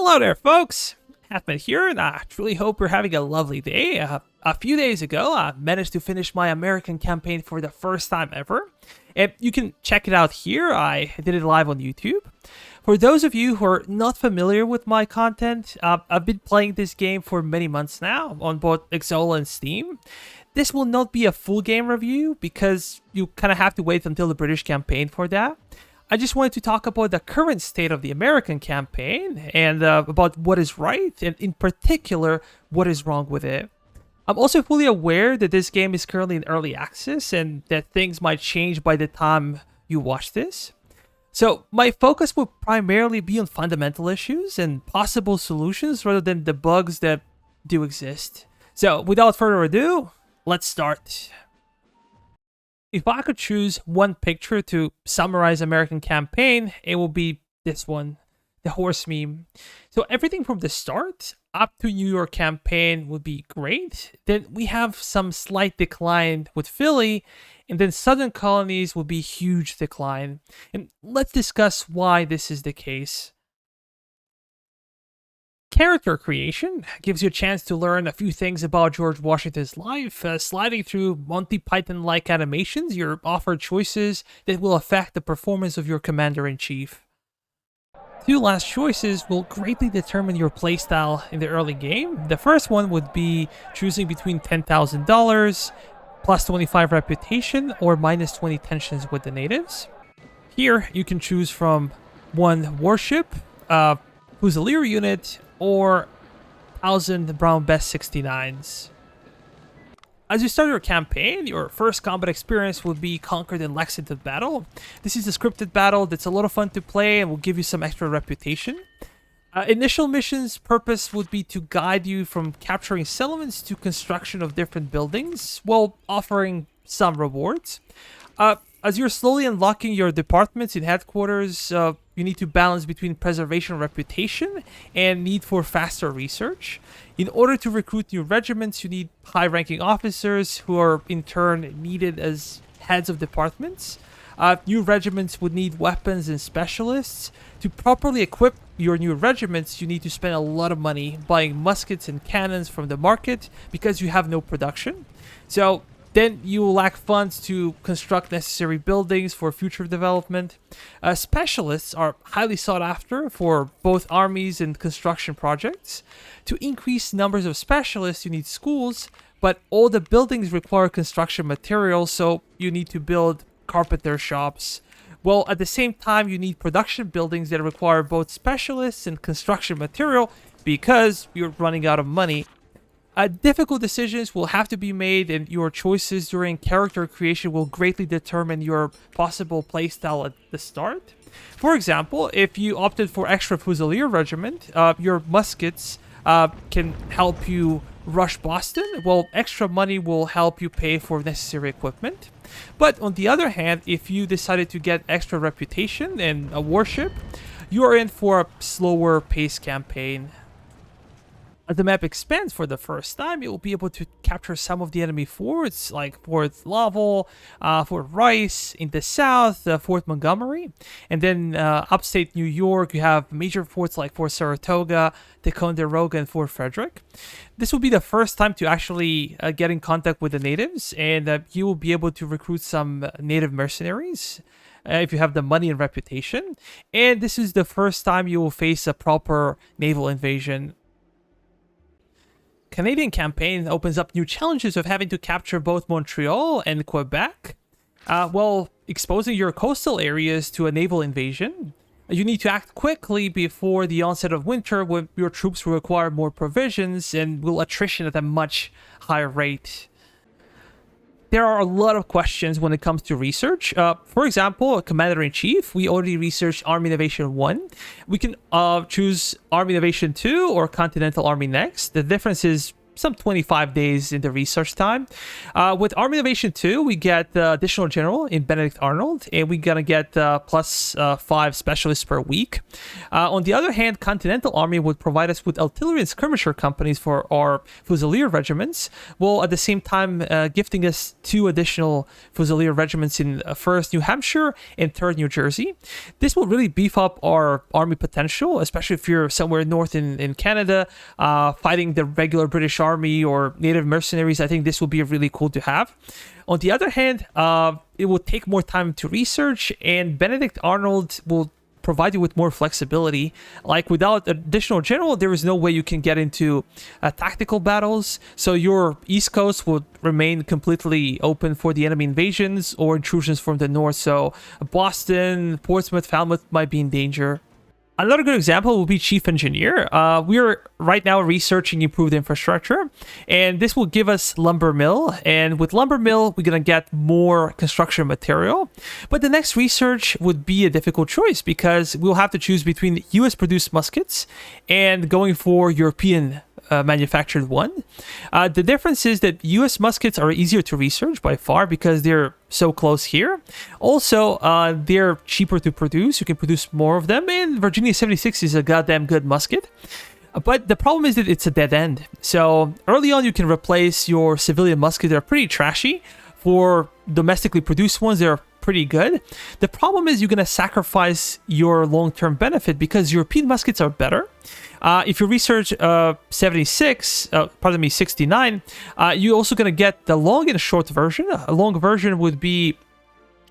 Hello there, folks. Halfman here, and I truly hope you're having a lovely day. A few days ago, I managed to finish my American campaign for the first time ever. And you can check it out here. I did it live on YouTube. For those of you who are not familiar with my content, I've been playing this game for many months now on both Xsolla and Steam. This will not be a full game review because you kind of have to wait until the British campaign for that. I just wanted to talk about the current state of the American campaign and about what is right, and in particular, what is wrong with it. I'm also fully aware that this game is currently in early access and that things might change by the time you watch this. So my focus will primarily be on fundamental issues and possible solutions rather than the bugs that do exist. So without further ado, let's start. If I could choose one picture to summarize American campaign, it will be this one, the horse meme. So everything from the start up to New York campaign would be great. Then we have some slight decline with Philly, and then Southern colonies will be huge decline. And let's discuss why this is the case. Character creation gives you a chance to learn a few things about George Washington's life. Sliding through Monty Python-like animations, you're offered choices that will affect the performance of your commander-in-chief. Two last choices will greatly determine your playstyle in the early game. The first one would be choosing between $10,000, plus 25 reputation, or minus 20 tensions with the natives. Here, you can choose from one warship, Fusilier unit, or 1,000 Brown Best 69s. As you start your campaign, your first combat experience will be Concord and Lexington battle. This is a scripted battle that's a lot of fun to play and will give you some extra reputation. Initial mission's purpose would be to guide you from capturing settlements to construction of different buildings, while offering some rewards. As you're slowly unlocking your departments in headquarters, you need to balance between preservation of reputation and need for faster research. In order to recruit new regiments, you need high-ranking officers who are in turn needed as heads of departments. New regiments would need weapons and specialists. To properly equip your new regiments, you need to spend a lot of money buying muskets and cannons from the market because you have no production. So then you will lack funds to construct necessary buildings for future development. Specialists are highly sought after for both armies and construction projects. To increase numbers of specialists, you need schools, but all the buildings require construction materials, so you need to build carpenter shops. Well, at the same time, you need production buildings that require both specialists and construction material because you're running out of money. Difficult decisions will have to be made, and your choices during character creation will greatly determine your possible playstyle at the start. For example, if you opted for extra Fusilier regiment, your muskets can help you rush Boston, while extra money will help you pay for necessary equipment. But on the other hand, if you decided to get extra reputation and a warship, you are in for a slower pace campaign. As the map expands for the first time, you will be able to capture some of the enemy forts, like Fort Laval, Fort Rice in the south, Fort Montgomery. And then upstate New York, you have major forts like Fort Saratoga, Ticonderoga, and Fort Frederick. This will be the first time to actually get in contact with the natives, and you will be able to recruit some native mercenaries if you have the money and reputation. And this is the first time you will face a proper naval invasion. Canadian campaign opens up new challenges of having to capture both Montreal and Quebec, while exposing your coastal areas to a naval invasion. You need to act quickly before the onset of winter, when your troops will require more provisions and will attrition at a much higher rate. There are a lot of questions when it comes to research. For example, a Commander-in-Chief, we already researched Army Innovation 1. We can choose Army Innovation 2 or Continental Army next. The difference is some 25 days in the research time. With Army Innovation 2, we get the additional general in Benedict Arnold, and we're gonna get plus 5 specialists per week. On the other hand, Continental Army would provide us with artillery and skirmisher companies for our Fusilier regiments, while at the same time gifting us 2 additional Fusilier regiments in 1st New Hampshire and 3rd New Jersey. This will really beef up our army potential, especially if you're somewhere north in Canada, fighting the regular British Army or native mercenaries. I think this will be really cool to have. On the other hand, it will take more time to research, and Benedict Arnold will provide you with more flexibility. Like, without additional general, there is no way you can get into tactical battles, so your east coast would remain completely open for the enemy invasions or intrusions from the north. So Boston, Portsmouth, Falmouth might be in danger. Another good example will be Chief Engineer. We are right now researching improved infrastructure, and this will give us Lumber Mill. And with Lumber Mill, we're going to get more construction material. But the next research would be a difficult choice, because we'll have to choose between US-produced muskets and going for European manufactured one. The difference is that US muskets are easier to research by far because they're so close here. Also, they're cheaper to produce. You can produce more of them, and Virginia 76 is a goddamn good musket. But the problem is that it's a dead end. So early on, you can replace your civilian muskets. They're pretty trashy. For domestically produced ones, they're pretty good. The problem is you're going to sacrifice your long-term benefit, because European muskets are better. If you research 69, you're also going to get the long and short version. A long version would be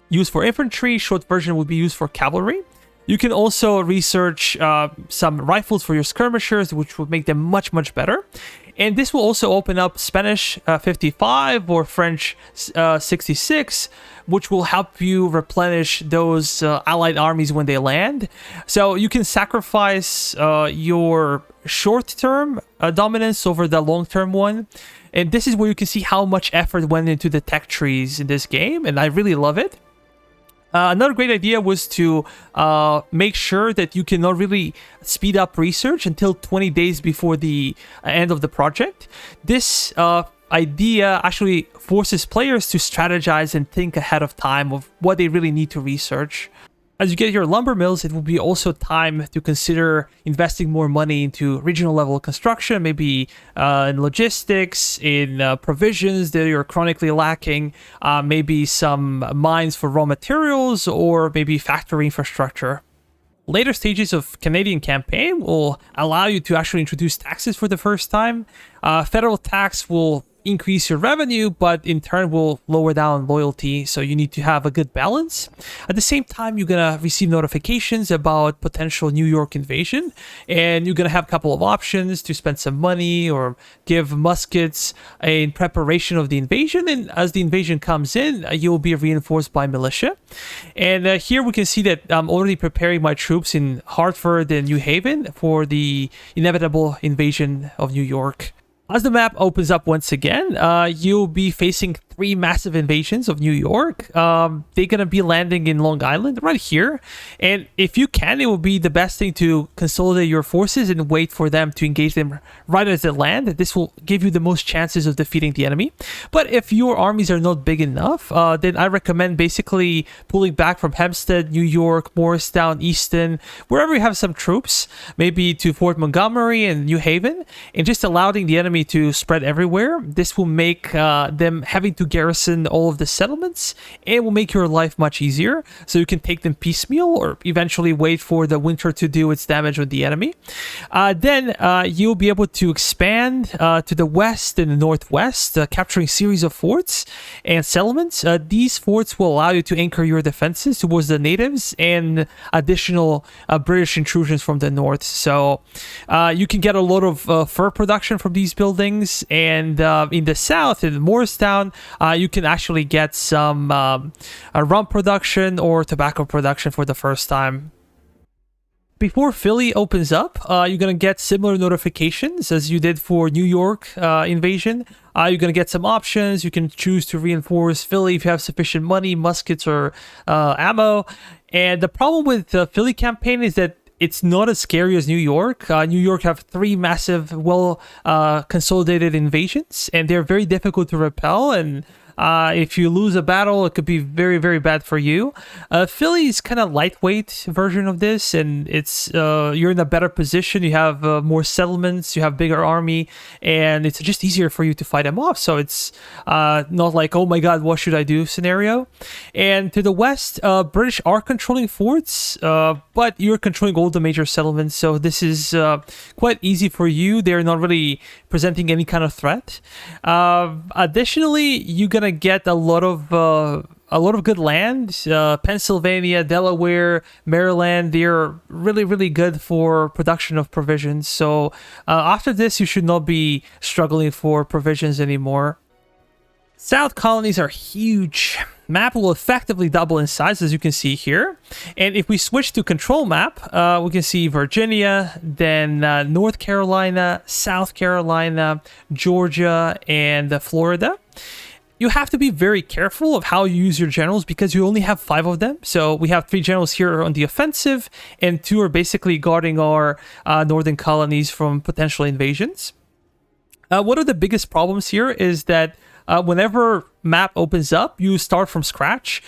used for infantry, short version would be used for cavalry. You can also research some rifles for your skirmishers, which would make them much, much better. And this will also open up Spanish 55 or French 66, which will help you replenish those allied armies when they land. So you can sacrifice your short-term dominance over the long-term one. And this is where you can see how much effort went into the tech trees in this game, and I really love it. Another great idea was to make sure that you cannot really speed up research until 20 days before the end of the project. This idea actually forces players to strategize and think ahead of time of what they really need to research. As you get your lumber mills, it will be also time to consider investing more money into regional level construction, maybe in logistics, in provisions that you're chronically lacking, maybe some mines for raw materials, or maybe factory infrastructure. Later stages of Canadian campaign will allow you to actually introduce taxes for the first time. Federal tax will increase your revenue, but in turn will lower down loyalty, so you need to have a good balance. At the same time, you're gonna receive notifications about potential New York invasion, and you're gonna have a couple of options to spend some money or give muskets in preparation of the invasion. And as the invasion comes in, you'll be reinforced by militia. And here we can see that I'm already preparing my troops in Hartford and New Haven for the inevitable invasion of New York. As the map opens up once again, you'll be facing 3 massive invasions of New York. They're going to be landing in Long Island right here. And if you can, it will be the best thing to consolidate your forces and wait for them to engage them right as they land. This will give you the most chances of defeating the enemy. But if your armies are not big enough, then I recommend basically pulling back from Hempstead, New York, Morristown, Easton, wherever you have some troops, maybe to Fort Montgomery and New Haven, and just allowing the enemy to spread everywhere. This will make them having to garrison all of the settlements, and it will make your life much easier, so you can take them piecemeal or eventually wait for the winter to do its damage with the enemy. Then you'll be able to expand to the west and the northwest, capturing series of forts and settlements. These forts will allow you to anchor your defenses towards the natives and additional British intrusions from the north. So you can get a lot of fur production from these buildings, and in the south, in Morristown, you can actually get some rum production or tobacco production for the first time. Before Philly opens up, you're going to get similar notifications as you did for New York invasion. You're going to get some options. You can choose to reinforce Philly if you have sufficient money, muskets, or ammo. And the problem with the Philly campaign is that it's not as scary as New York. New York have three massive, well consolidated invasions, and they're very difficult to repel. And if you lose a battle, it could be very, very bad for you. Philly's kind of lightweight version of this, and it's you're in a better position. You have more settlements, you have bigger army, and it's just easier for you to fight them off. So it's not like, oh my god, what should I do scenario. And to the west, British are controlling forts, but you're controlling all the major settlements, so this is quite easy for you. They're not really presenting any kind of threat. Additionally, you're gonna get a lot of good land. Pennsylvania, Delaware, Maryland, they're really, really good for production of provisions. So after this, you should not be struggling for provisions anymore. South colonies are huge. Map will effectively double in size, as you can see here. And if we switch to control map, we can see Virginia, then North Carolina, South Carolina, Georgia, and Florida. You have to be very careful of how you use your generals because you only have 5 of them. So we have 3 generals here on the offensive, and 2 are basically guarding our northern colonies from potential invasions. One of the biggest problems here is that whenever map opens up, you start from scratch.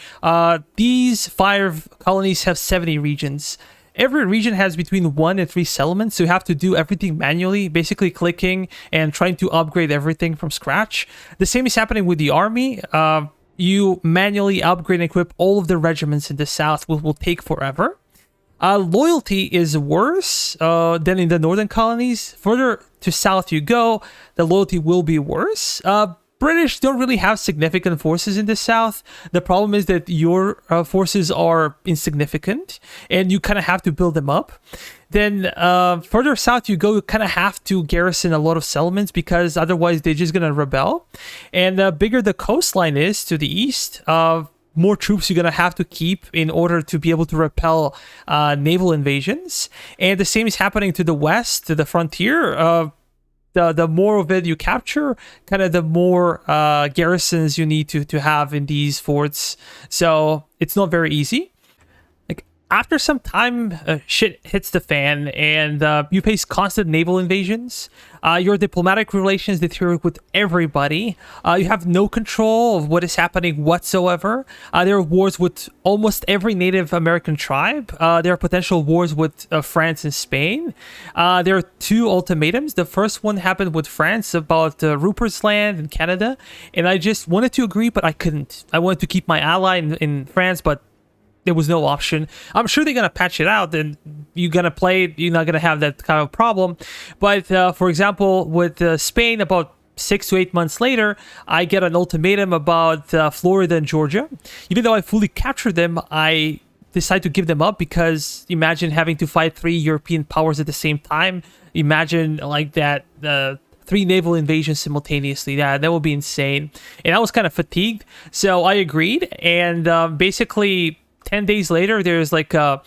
These 5 colonies have 70 regions. Every region has between 1 and 3 settlements, so you have to do everything manually, basically clicking and trying to upgrade everything from scratch. The same is happening with the army. You manually upgrade and equip all of the regiments in the south, which will take forever. Loyalty is worse than in the northern colonies. Further to south you go, the loyalty will be worse. British don't really have significant forces in the south. The problem is that your forces are insignificant, and you kind of have to build them up. Then further south you go, you kind of have to garrison a lot of settlements because otherwise they're just going to rebel. And the bigger the coastline is to the east, more troops you're going to have to keep in order to be able to repel naval invasions. And the same is happening to the west, to the frontier. The more of it you capture, kind of the more garrisons you need to have in these forts. So it's not very easy. Like after some time, shit hits the fan, and you face constant naval invasions. Your diplomatic relations deteriorate with everybody. You have no control of what is happening whatsoever. There are wars with almost every Native American tribe. There are potential wars with France and Spain. There are 2 ultimatums. The first one happened with France about Rupert's Land in Canada, and I just wanted to agree, but I couldn't. I wanted to keep my ally in France, but there was no option. I'm sure they're going to patch it out, and you're going to play it, you're not going to have that kind of problem. But for example, with Spain, about 6 to 8 months later, I get an ultimatum about Florida and Georgia. Even though I fully captured them, I decide to give them up because imagine having to fight 3 European powers at the same time. Imagine like that, 3 naval invasions simultaneously. That would be insane. And I was kind of fatigued, so I agreed. And basically 10 days later, there's like a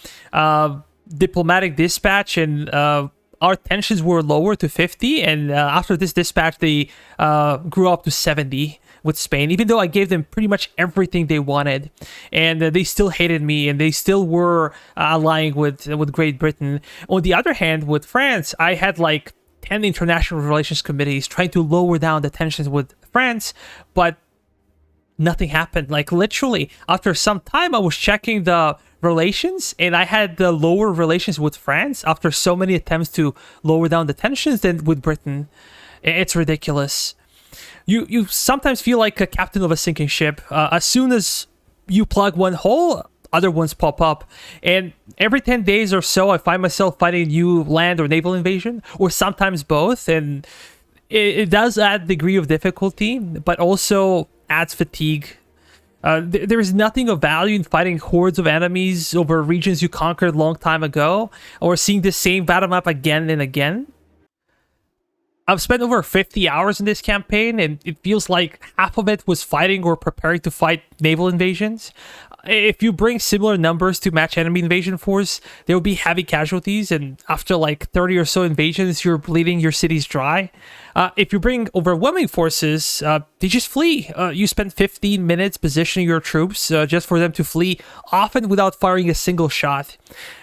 diplomatic dispatch, and our tensions were lower to 50. And after this dispatch, they grew up to 70 with Spain, even though I gave them pretty much everything they wanted. And they still hated me, and they still were allying with Great Britain. On the other hand, with France, I had like 10 international relations committees trying to lower down the tensions with France, but nothing happened. Like literally after some time, I was checking the relations, and I had the lower relations with France after so many attempts to lower down the tensions than with Britain. It's ridiculous. You sometimes feel like a captain of a sinking ship. As soon as you plug one hole, other ones pop up, and every 10 days or so I find myself fighting a new land or naval invasion, or sometimes both. And it does add a degree of difficulty, but also adds fatigue. There is nothing of value in fighting hordes of enemies over regions you conquered a long time ago, or seeing the same battle map again and again. I've spent over 50 hours in this campaign, and it feels like half of it was fighting or preparing to fight naval invasions. If you bring similar numbers to match enemy invasion force, there will be heavy casualties, and after like 30 or so invasions, you're bleeding your cities dry. If you bring overwhelming forces, they just flee. You spend 15 minutes positioning your troops just for them to flee, often without firing a single shot.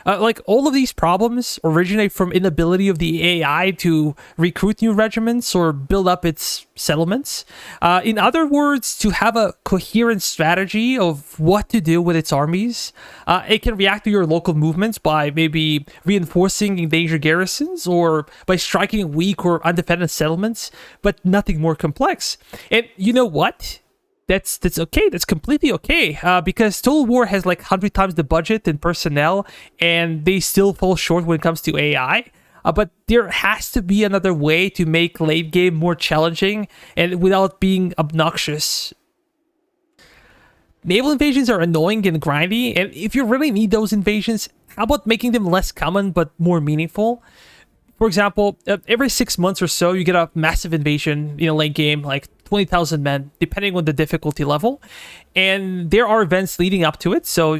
Like, all of these problems originate from inability of the AI to recruit new regiments or build up its settlements. In other words, to have a coherent strategy of what to do with its armies. It can react to your local movements by maybe reinforcing endangered garrisons or by striking weak or undefended settlements, but nothing more complex. And you know what? That's okay. That's completely okay. Because Total War has like 100 times the budget and personnel, and they still fall short when it comes to AI. But there has to be another way to make late game more challenging and without being obnoxious. Naval invasions are annoying and grindy, and if you really need those invasions, how about making them less common but more meaningful? For example, every 6 months or so, you get a massive invasion in a late game, like 20,000 men, depending on the difficulty level. And there are events leading up to it, so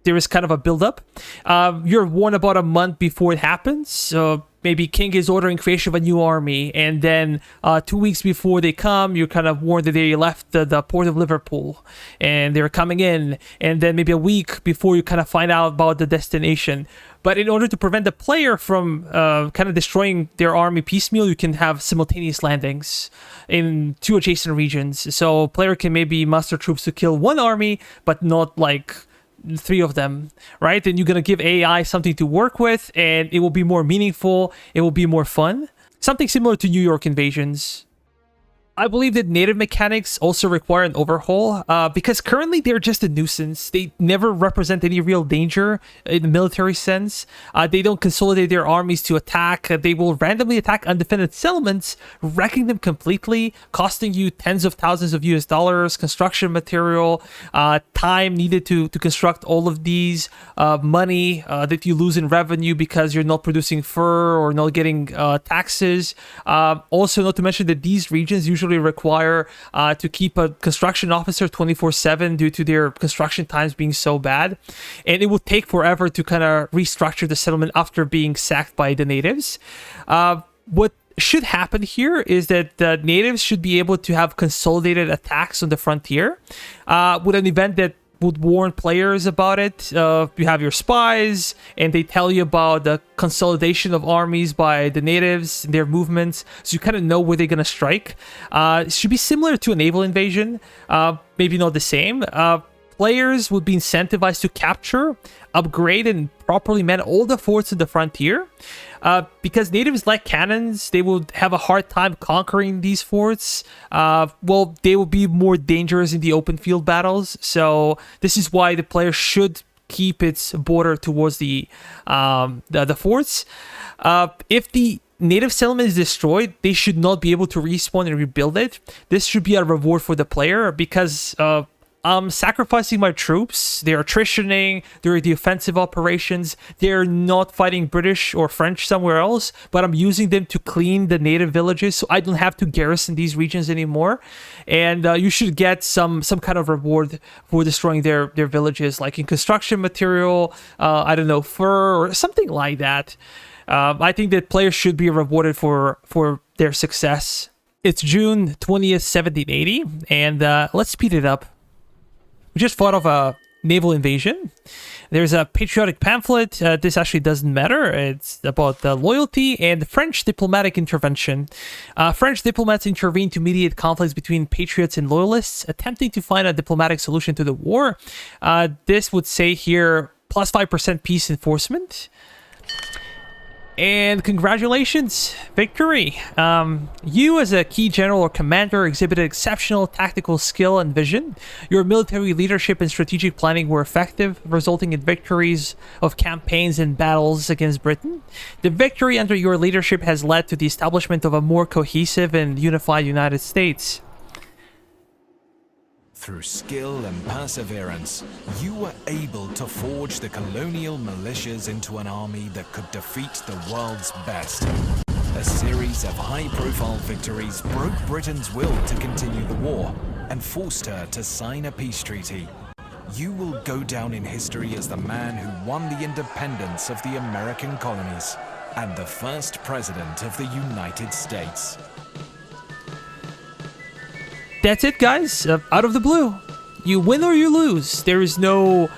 there is kind of a build-up. You're warned about a month before it happens, so maybe King is ordering creation of a new army, and then 2 weeks before they come, you're kind of warned that they left the port of Liverpool, and they're coming in, and then maybe a week before you kind of find out about the destination. But in order to prevent the player from kind of destroying their army piecemeal, you can have simultaneous landings in 2 adjacent regions. So player can maybe muster troops to kill one army, but not like 3 of them, right? And you're going to give AI something to work with, and it will be more meaningful, it will be more fun. Something similar to New York invasions. I believe that native mechanics also require an overhaul, because currently they're just a nuisance. They never represent any real danger in the military sense. They don't consolidate their armies to attack. They will randomly attack undefended settlements, wrecking them completely, costing you tens of thousands of US dollars, construction material, time needed to construct all of these, money that you lose in revenue because you're not producing fur or not getting taxes. Also, not to mention that these regions usually require to keep a construction officer 24/7 due to their construction times being so bad, and it will take forever to kind of restructure the settlement after being sacked by the natives. What should happen here is that the natives should be able to have consolidated attacks on the frontier with an event that would warn players about it. You have your spies, and they tell you about the consolidation of armies by the natives and their movements, so you kind of know where they're going to strike. It should be similar to a naval invasion, maybe not the same. Players would be incentivized to capture, upgrade, and properly man all the forts in the frontier. Because natives lack cannons, they will have a hard time conquering these forts. Well, they will be more dangerous in the open field battles. So this is why the player should keep its border towards the forts. If the native settlement is destroyed, they should not be able to respawn and rebuild it. This should be a reward for the player because I'm sacrificing my troops. They're attritioning during the offensive operations. They're not fighting British or French somewhere else, but I'm using them to clean the native villages, so I don't have to garrison these regions anymore. And you should get some kind of reward for destroying their villages, like in construction material, I don't know, fur or something like that. I think that players should be rewarded for their success. It's June 20th, 1780, and let's speed it up. We just fought off a naval invasion. There's a patriotic pamphlet. This actually doesn't matter. It's about loyalty and French diplomatic intervention. French diplomats intervened to mediate conflicts between patriots and loyalists, attempting to find a diplomatic solution to the war. This would say here, plus 5% peace enforcement. And congratulations, victory. You as a key general or commander exhibited exceptional tactical skill and vision. Your military leadership and strategic planning were effective, resulting in victories of campaigns and battles against Britain. The victory under your leadership has led to the establishment of a more cohesive and unified United States. Through skill and perseverance, you were able to forge the colonial militias into an army that could defeat the world's best. A series of high-profile victories broke Britain's will to continue the war, and forced her to sign a peace treaty. You will go down in history as the man who won the independence of the American colonies and the first president of the United States. That's it, guys. Out of the blue. You win or you lose. There is no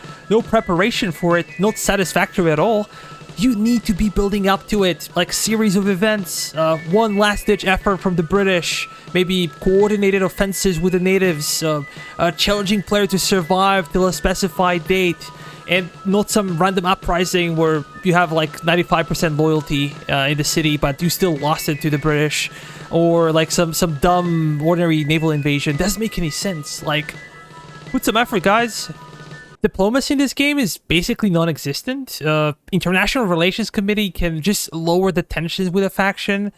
preparation for it, not satisfactory at all. You need to be building up to it, like series of events, one last-ditch effort from the British, maybe coordinated offensives with the natives, a challenging player to survive till a specified date, and not some random uprising where you have like 95% loyalty in the city, but you still lost it to the British, or like some dumb, ordinary naval invasion. Doesn't make any sense. Like, put some effort, guys. Diplomacy in this game is basically non-existent. International Relations Committee can just lower the tensions with a faction,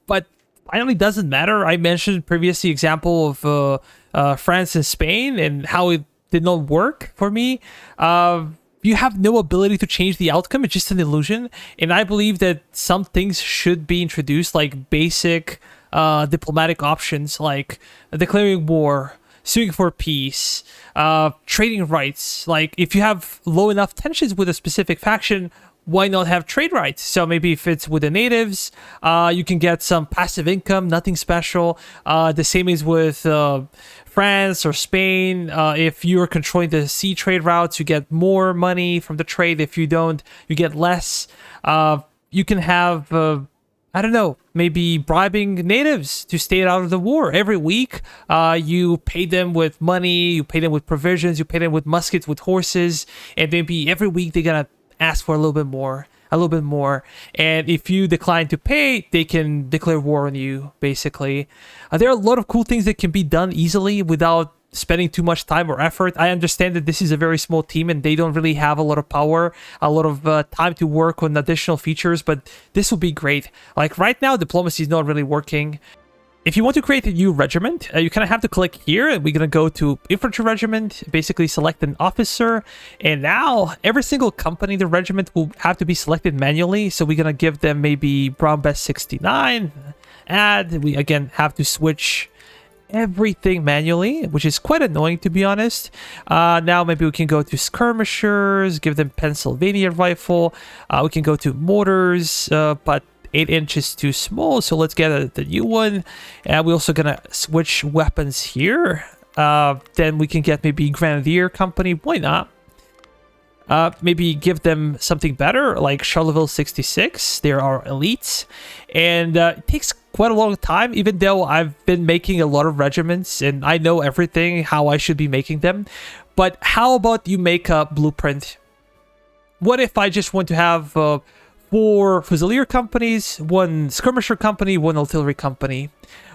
but finally doesn't matter. I mentioned previously example of France and Spain and how it did not work for me. You have no ability to change the outcome. It's just an illusion. And I believe that some things should be introduced, like basic diplomatic options, like declaring war, suing for peace, trading rights. Like, if you have low enough tensions with a specific faction, why not have trade rights? So maybe if it's with the natives, you can get some passive income, nothing special. The same is with France or Spain. If you're controlling the sea trade routes, you get more money from the trade. If you don't, you get less. You can have... I don't know, maybe bribing natives to stay out of the war. Every week, you pay them with money, you pay them with provisions, you pay them with muskets, with horses, and maybe every week they're gonna ask for a little bit more. And if you decline to pay, they can declare war on you, basically. There are a lot of cool things that can be done easily without spending too much time or effort. I understand that this is a very small team and they don't really have a lot of power, a lot of time to work on additional features, but this will be great. Like right now, diplomacy is not really working. If you want to create a new regiment, you kind of have to click here, and we're going to go to infantry regiment, basically select an officer, and now every single company in the regiment will have to be selected manually. So we're going to give them maybe Brown Best 69, add, we again have to switch everything manually, which is quite annoying, to be honest. Now maybe we can go to skirmishers, give them Pennsylvania rifle. We can go to mortars, but 8 inches too small, so let's get the new one. And we're also gonna switch weapons here. Then we can get maybe Grenadier Company. Why not? Maybe give them something better, like Charleville 66. There are elites, and it takes quite a long time, even though I've been making a lot of regiments and I know everything, how I should be making them. But how about you make a blueprint? What if I just want to have 4 Fusilier companies, 1 skirmisher company, 1 artillery company?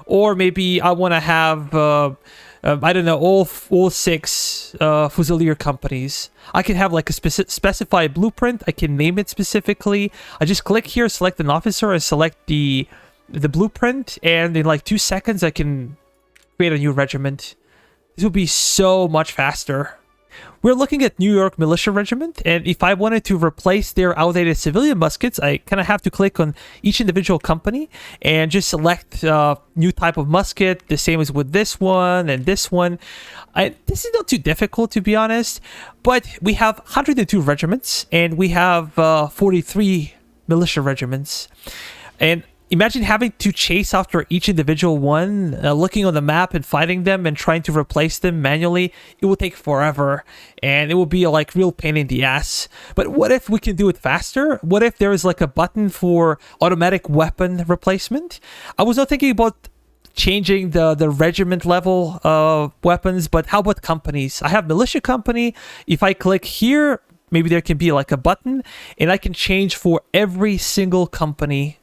Or maybe I want to have, I don't know, all 6 Fusilier companies. I can have like a specified blueprint. I can name it specifically. I just click here, select an officer, and select the blueprint, and in like 2 seconds I can create a new regiment. This will be so much faster. We're looking at New York Militia Regiment, and if I wanted to replace their outdated civilian muskets, I kind of have to click on each individual company and just select new type of musket, the same as with this one and this one. This is not too difficult, to be honest, but we have 102 regiments, and we have 43 militia regiments. And imagine having to chase after each individual one, looking on the map and fighting them and trying to replace them manually. It will take forever, and it will be a like real pain in the ass. But what if we can do it faster? What if there is like a button for automatic weapon replacement? I was not thinking about changing the regiment level weapons, but how about companies? I have militia company. If I click here, maybe there can be like a button, and I can change for every single company.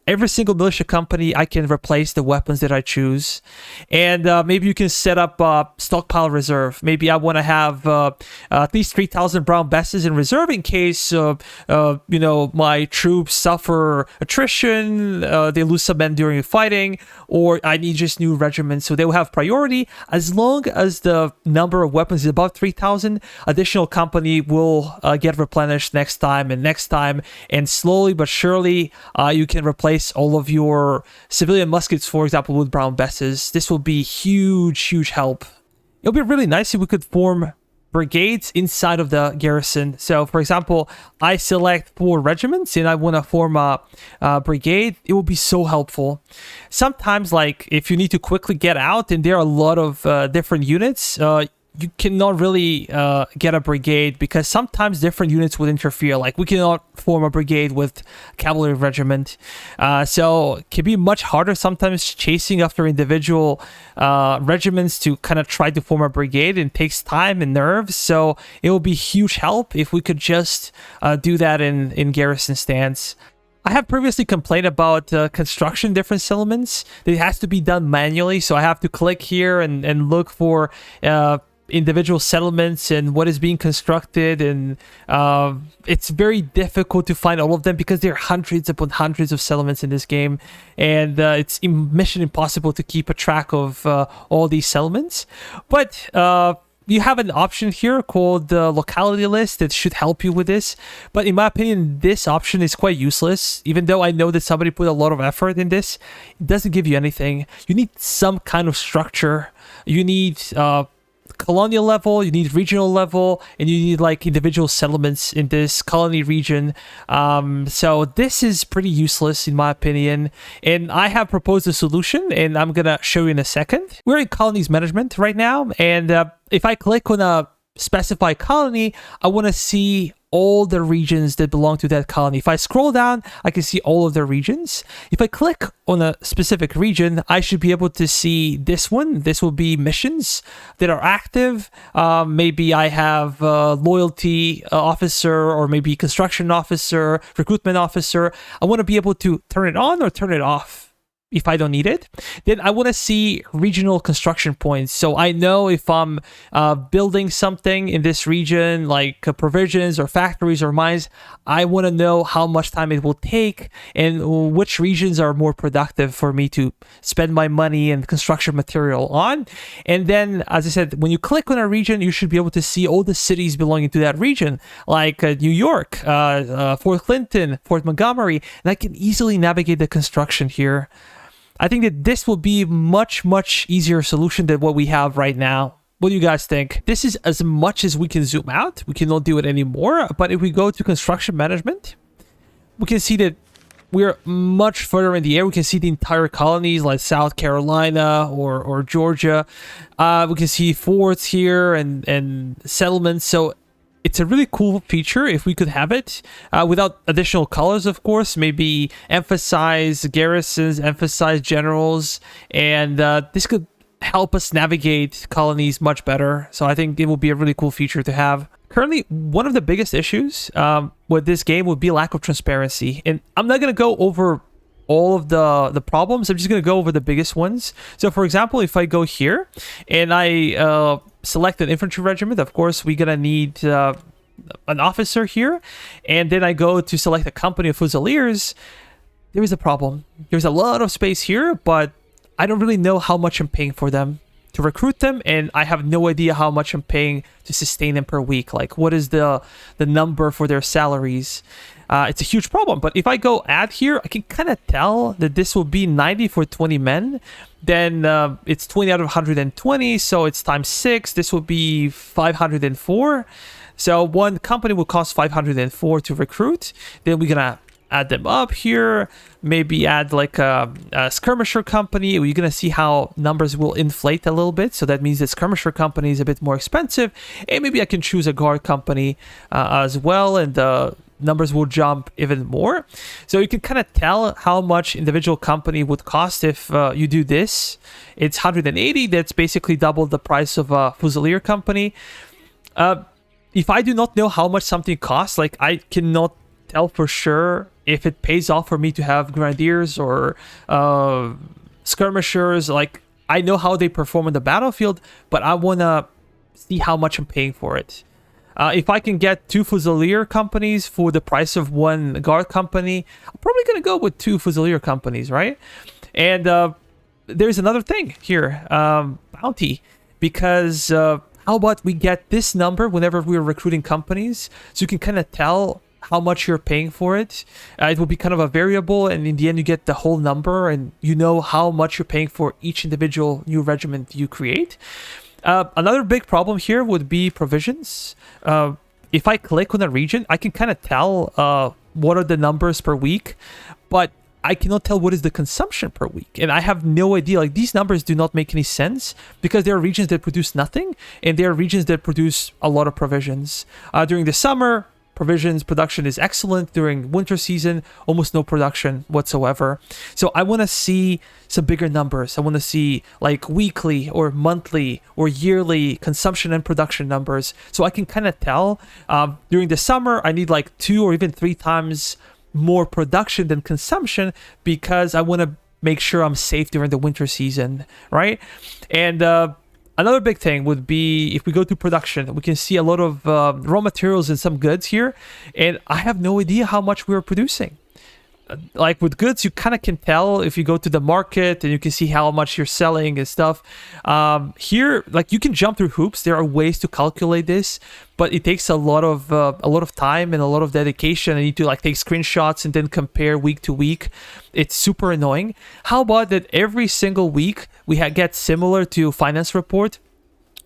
Every single militia company, I can replace the weapons that I choose. And maybe you can set up stockpile reserve. Maybe I want to have at least 3,000 brown bests in reserve in case, you know, my troops suffer attrition, they lose some men during fighting, or I need just new regiments. So they will have priority. As long as the number of weapons is above 3,000, additional company will get replenished next time and next time. And slowly but surely, you can replace replace all of your civilian muskets, for example, with brown besses. This will be huge help. It'll be really nice if we could form brigades inside of the garrison. So, for example, I select 4 regiments and I want to form a brigade. It will be so helpful. Sometimes, like, if you need to quickly get out and there are a lot of different units, you cannot really get a brigade because sometimes different units would interfere. Like, we cannot form a brigade with cavalry regiment. So it can be much harder sometimes chasing after individual regiments to kind of try to form a brigade. It takes time and nerves. So it will be huge help if we could just do that in garrison stance. I have previously complained about construction different settlements. It has to be done manually. So I have to click here and look for individual settlements and what is being constructed, and it's very difficult to find all of them because there are hundreds upon hundreds of settlements in this game, and it's mission impossible to keep a track of all these settlements. But you have an option here called the locality list that should help you with this. But in my opinion, this option is quite useless. Even though I know that somebody put a lot of effort in this, it doesn't give you anything. You need some kind of structure. You need colonial level, you need regional level, and you need like individual settlements in this colony region. So this is pretty useless in my opinion, and I have proposed a solution and I'm gonna show you in a second. We're in colonies management right now, and if I click on a specified colony, I want to see all the regions that belong to that colony. If I scroll down, I can see all of the regions. If I click on a specific region, I should be able to see this one. This will be missions that are active. Maybe I have loyalty officer, or maybe construction officer, recruitment officer. I want to be able to turn it on or turn it off if I don't need it. Then I want to see regional construction points. So I know if I'm building something in this region, like provisions or factories or mines, I want to know how much time it will take and which regions are more productive for me to spend my money and construction material on. And then, as I said, when you click on a region, you should be able to see all the cities belonging to that region, like New York, Fort Clinton, Fort Montgomery, and I can easily navigate the construction here. I think that this will be much easier solution than what we have right now. What do you guys think? This is as much as we can zoom out. We cannot do it anymore. But if we go to construction management, we can see that we're much further in the air. We can see the entire colonies like South Carolina or Georgia. We can see forts here and settlements. So it's a really cool feature if we could have it without additional colors, of course. Maybe emphasize garrisons, emphasize generals, and this could help us navigate colonies much better. So I think it will be a really cool feature to have. Currently, one of the biggest issues with this game would be lack of transparency. And I'm not going to go over all of the problems. I'm just going to go over the biggest ones. So for example, if I go here and I select an infantry regiment, of course we're going to need an officer here, and then I go to select a company of fusiliers. There is a problem. There's a lot of space here, but I don't really know how much I'm paying for them to recruit them, and I have no idea how much I'm paying to sustain them per week. Like, what is the number for their salaries? It's a huge problem. But if I go add here, I can kind of tell that this will be 90 for 20 men. Then it's 20 out of 120, so it's times 6. This will be 504. So one company will cost 504 to recruit. Then we're gonna add them up here. Maybe add like a skirmisher company. You're gonna see how numbers will inflate a little bit. So that means that skirmisher company is a bit more expensive. And maybe I can choose a guard company as well, and the numbers will jump even more. So you can kind of tell how much individual company would cost if you do this. It's 180. That's basically double the price of a fusilier company. If I do not know how much something costs, like I cannot tell for sure if it pays off for me to have grenadiers or skirmishers. Like, I know how they perform on the battlefield, but I want to see how much I'm paying for it. If I can get 2 fusilier companies for the price of 1 guard company, I'm probably going to go with 2 fusilier companies, right? And there's another thing here, bounty, because how about we get this number whenever we're recruiting companies, so you can kind of tell how much you're paying for it. It will be kind of a variable, and in the end you get the whole number, and you know how much you're paying for each individual new regiment you create. Another big problem here would be provisions. If I click on a region, I can kind of tell what are the numbers per week, but I cannot tell what is the consumption per week. And I have no idea. Like, these numbers do not make any sense because there are regions that produce nothing, and there are regions that produce a lot of provisions. During the summer, provisions production is excellent. During winter season, almost no production whatsoever. So I want to see some bigger numbers. I want to see like weekly or monthly or yearly consumption and production numbers, so I can kind of tell. During the summer, I need like 2 or even 3 times more production than consumption because I want to make sure I'm safe during the winter season, right? And another big thing would be if we go to production, we can see a lot of raw materials and some goods here, and I have no idea how much we're producing. Like with goods, you kind of can tell if you go to the market and you can see how much you're selling and stuff. Here, like, you can jump through hoops. There are ways to calculate this, but it takes a lot of time and a lot of dedication. I need to like take screenshots and then compare week to week. It's super annoying. How about that every single week we get similar to finance report,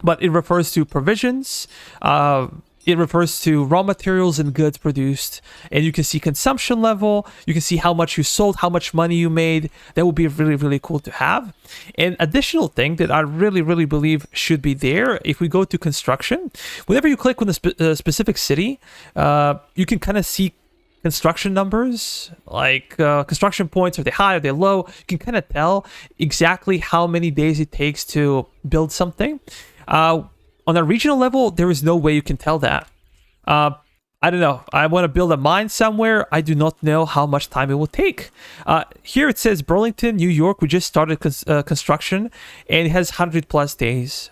but it refers to provisions. It refers to raw materials and goods produced, and you can see consumption level. You can see how much you sold, how much money you made. That would be really, really cool to have. An additional thing that I really, really believe should be there, if we go to construction, whenever you click on a specific city, you can kind of see construction numbers, like construction points. Are they high? Are they low? You can kind of tell exactly how many days it takes to build something. On a regional level, there is no way you can tell that. I don't know. I want to build a mine somewhere. I do not know how much time it will take. Here it says Burlington, New York. We just started construction, and it has 100+ days.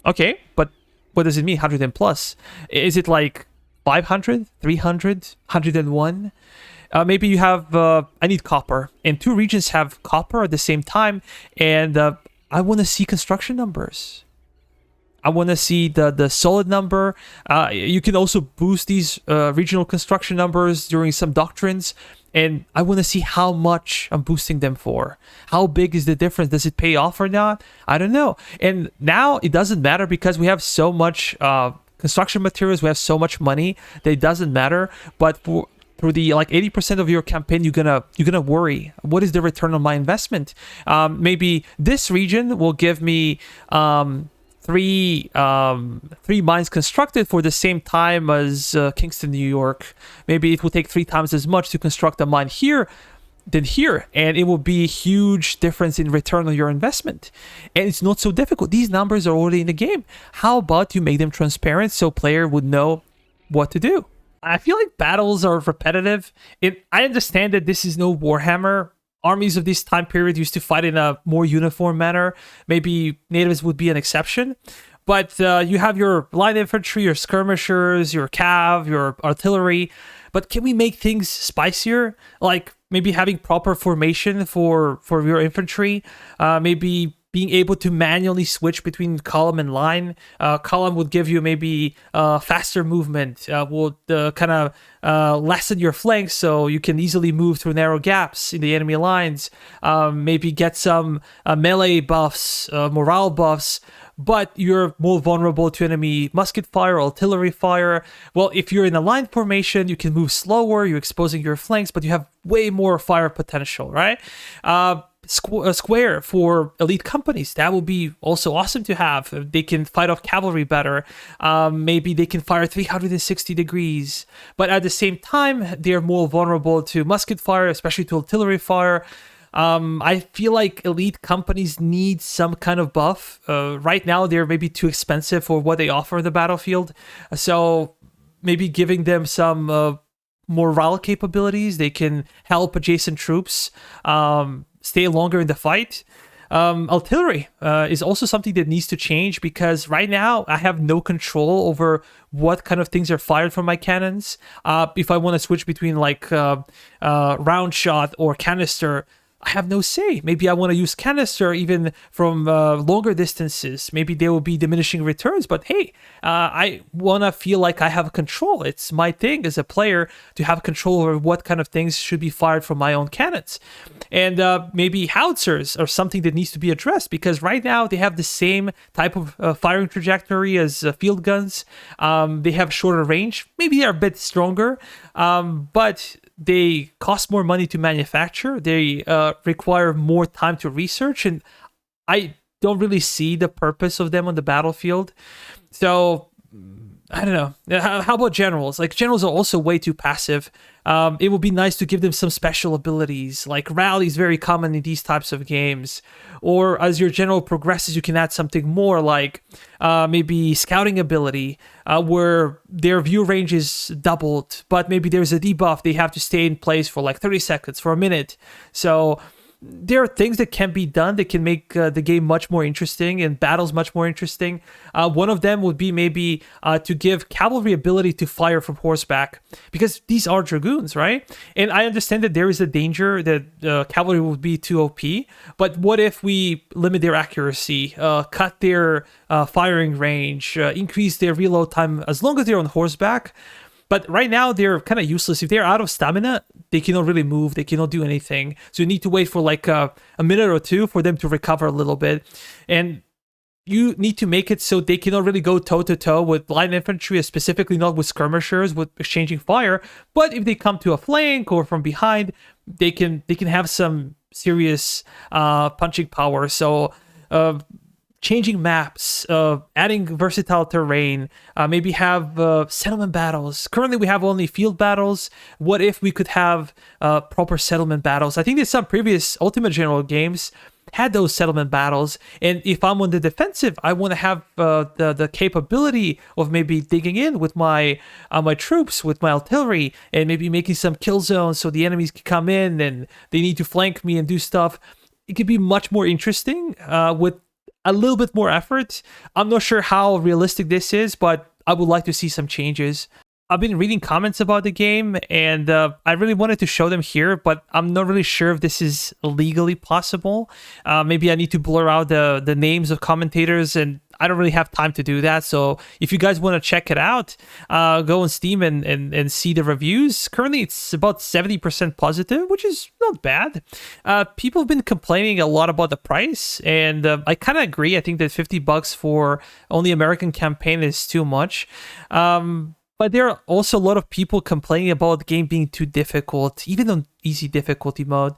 Okay, but what does it mean, 100 and plus? Is it like 500, 300, 101? Maybe you have, I need copper, and 2 regions have copper at the same time, and I want to see construction numbers. I want to see the solid number. You can also boost these regional construction numbers during some doctrines, and I want to see how much I'm boosting them for. How big is the difference? Does it pay off or not? I don't know. And now it doesn't matter because we have so much construction materials. We have so much money that it doesn't matter. But through the like 80% of your campaign, you're gonna worry. What is the return on my investment? Maybe this region will give me 3 mines constructed for the same time as Kingston, New York. Maybe it will take 3 times as much to construct a mine here than here, and it will be a huge difference in return on your investment. And it's not so difficult. These numbers are already in the game. How about you make them transparent so player would know what to do? I feel like battles are repetitive. I understand that this is no Warhammer. Armies of this time period used to fight in a more uniform manner. Maybe natives would be an exception. But you have your light infantry, your skirmishers, your cav, your artillery. But can we make things spicier? Like maybe having proper formation for your infantry. Maybe being able to manually switch between column and line. Column would give you maybe faster movement, would kind of lessen your flanks so you can easily move through narrow gaps in the enemy lines. Maybe get some melee buffs, morale buffs, but you're more vulnerable to enemy musket fire, artillery fire. Well, if you're in a line formation, you can move slower, you're exposing your flanks, but you have way more fire potential, right? Square for elite companies, that would be also awesome to have. They can fight off cavalry better. Maybe they can fire 360 degrees, but at the same time they're more vulnerable to musket fire, especially to artillery fire. I feel like elite companies need some kind of buff. Right now they're maybe too expensive for what they offer in the battlefield, so maybe giving them some morale capabilities. They can help adjacent troops stay longer in the fight. Artillery is also something that needs to change because right now I have no control over what kind of things are fired from my cannons. If I want to switch between like round shot or canister, I have no say. Maybe I want to use canister even from longer distances. Maybe there will be diminishing returns, but hey, I want to feel like I have control. It's my thing as a player to have control over what kind of things should be fired from my own cannons. And maybe howitzers are something that needs to be addressed, because right now they have the same type of firing trajectory as field guns. They have shorter range. Maybe they're a bit stronger, but they cost more money to manufacture. They require more time to research, and I don't really see the purpose of them on the battlefield. So I don't know. How about generals? Like, generals are also way too passive. It would be nice to give them some special abilities. Like, rally is very common in these types of games. Or as your general progresses, you can add something more, like maybe scouting ability, where their view range is doubled, but maybe there's a debuff. They have to stay in place for like 30 seconds, for a minute. So there are things that can be done that can make the game much more interesting and battles much more interesting. One of them would be maybe to give cavalry ability to fire from horseback, because these are dragoons, right? And I understand that there is a danger that cavalry would be too OP, but what if we limit their accuracy, cut their firing range, increase their reload time as long as they're on horseback? But right now, they're kind of useless. If they're out of stamina, they cannot really move. They cannot do anything. So you need to wait for like a minute or two for them to recover a little bit. And you need to make it so they cannot really go toe-to-toe with light infantry, specifically not with skirmishers, with exchanging fire. But if they come to a flank or from behind, they can have some serious punching power. So changing maps, adding versatile terrain, maybe have settlement battles. Currently, we have only field battles. What if we could have proper settlement battles? I think that some previous Ultimate General games had those settlement battles, and if I'm on the defensive, I want to have the capability of maybe digging in with my troops, with my artillery, and maybe making some kill zones so the enemies can come in and they need to flank me and do stuff. It could be much more interesting with a little bit more effort. I'm not sure how realistic this is, but I would like to see some changes. I've been reading comments about the game, and I really wanted to show them here, but I'm not really sure if this is legally possible. Maybe I need to blur out the names of commentators, and I don't really have time to do that. So if you guys want to check it out, go on Steam and see the reviews. Currently, it's about 70% positive, which is not bad. People have been complaining a lot about the price, and I kind of agree. I think that $50 for only American campaign is too much. But there are also a lot of people complaining about the game being too difficult, even on easy difficulty mode.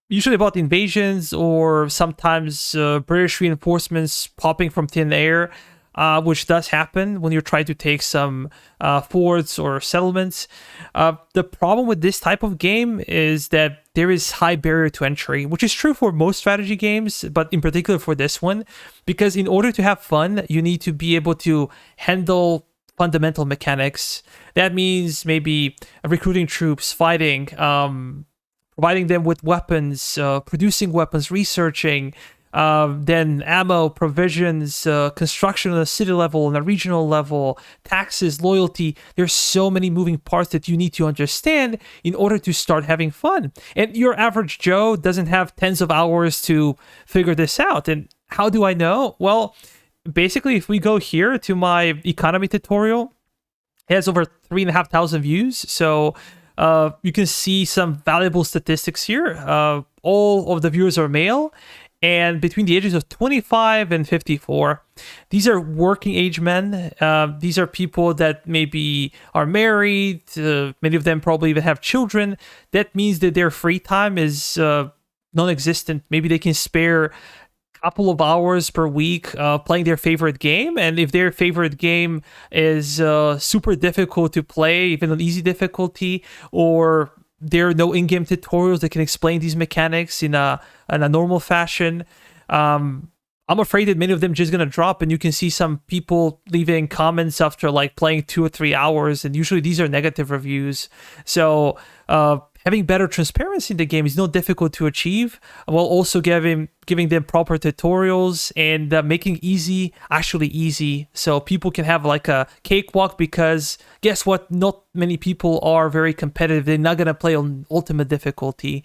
Usually about invasions, or sometimes British reinforcements popping from thin air, which does happen when you're trying to take some forts or settlements. The problem with this type of game is that there is high barrier to entry, which is true for most strategy games, but in particular for this one, because in order to have fun, you need to be able to handle fundamental mechanics. That means maybe recruiting troops, fighting, providing them with weapons, producing weapons, researching, then ammo, provisions, construction on a city level, on a regional level, taxes, loyalty. There's so many moving parts that you need to understand in order to start having fun. And your average Joe doesn't have tens of hours to figure this out. And how do I know? Well, basically, if we go here to my economy tutorial, it has over 3,500 views. So you can see some valuable statistics here. All of the viewers are male, and between the ages of 25 and 54. These are working age men. These are people that maybe are married. Many of them probably even have children. That means that their free time is non-existent. Maybe they can spare couple of hours per week playing their favorite game, and if their favorite game is super difficult to play, even on easy difficulty, or there are no in-game tutorials that can explain these mechanics in a normal fashion, I'm afraid that many of them just gonna drop. And you can see some people leaving comments after like playing 2 or 3 hours, and usually these are negative reviews. So having better transparency in the game is not difficult to achieve, while also giving them proper tutorials and making easy actually easy, so people can have like a cakewalk. Because guess what? Not many people are very competitive. They're not gonna play on ultimate difficulty.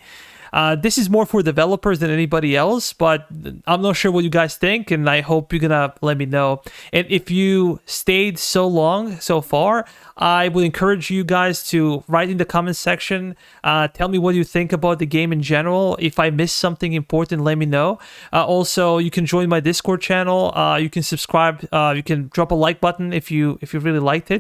This is more for developers than anybody else, but I'm not sure what you guys think, and I hope you're gonna let me know. And if you stayed so long so far, I would encourage you guys to write in the comment section. Tell me what you think about the game in general. If I missed something important, let me know. Also, you can join my Discord channel. You can subscribe. You can drop a like button if you really liked it.